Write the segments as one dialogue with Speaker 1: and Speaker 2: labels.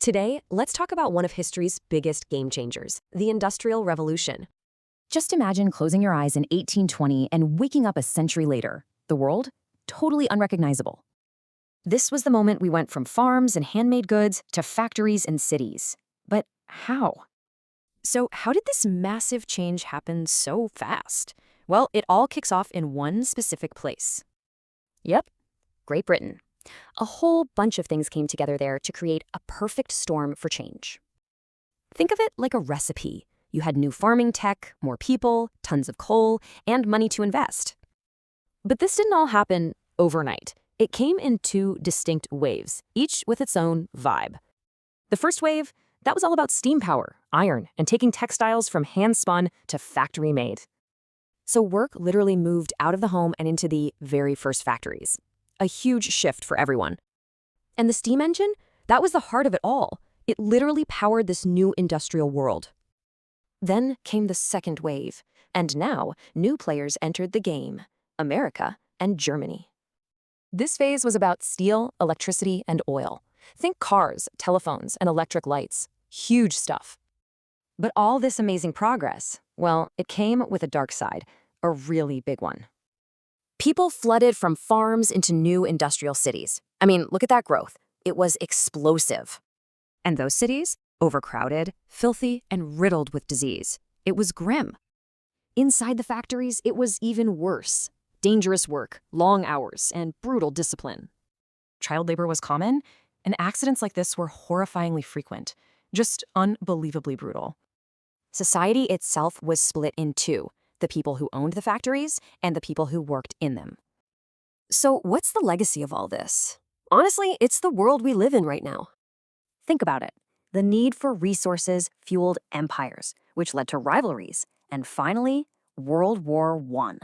Speaker 1: Today, let's talk about one of history's biggest game changers, the Industrial Revolution.
Speaker 2: Just imagine closing your eyes in 1820 and waking up a century later. The world? Totally unrecognizable. This was the moment we went from farms and handmade goods to factories and cities. But how?
Speaker 1: So, how did this massive change happen so fast? Well, it all kicks off in one specific place.
Speaker 2: Yep, Great Britain. A whole bunch of things came together there to create a perfect storm for change.
Speaker 1: Think of it like a recipe. You had new farming tech, more people, tons of coal, and money to invest. But this didn't all happen overnight. It came in two distinct waves, each with its own vibe. The first wave, that was all about steam power, iron, and taking textiles from hand-spun to factory-made. So work literally moved out of the home and into the very first factories. A huge shift for everyone. And the steam engine? That was the heart of it all. It literally powered this new industrial world. Then came the second wave, and now new players entered the game, America and Germany. This phase was about steel, electricity, and oil. Think cars, telephones, and electric lights. Huge stuff. But all this amazing progress, well, it came with a dark side, a really big one. People flooded from farms into new industrial cities. I mean, look at that growth. It was explosive. And those cities? Overcrowded, filthy, and riddled with disease. It was grim. Inside the factories, it was even worse. Dangerous work, long hours, and brutal discipline. Child labor was common, and accidents like this were horrifyingly frequent, just unbelievably brutal. Society itself was split in two, the people who owned the factories and the people who worked in them. So what's the legacy of all this? Honestly, it's the world we live in right now. Think about it. The need for resources fueled empires, which led to rivalries, and finally, World War I.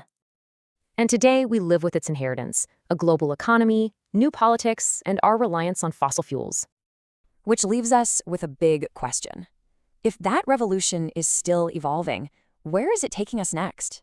Speaker 1: And today, we live with its inheritance, a global economy, new politics, and our reliance on fossil fuels. Which leaves us with a big question. If that revolution is still evolving, where is it taking us next?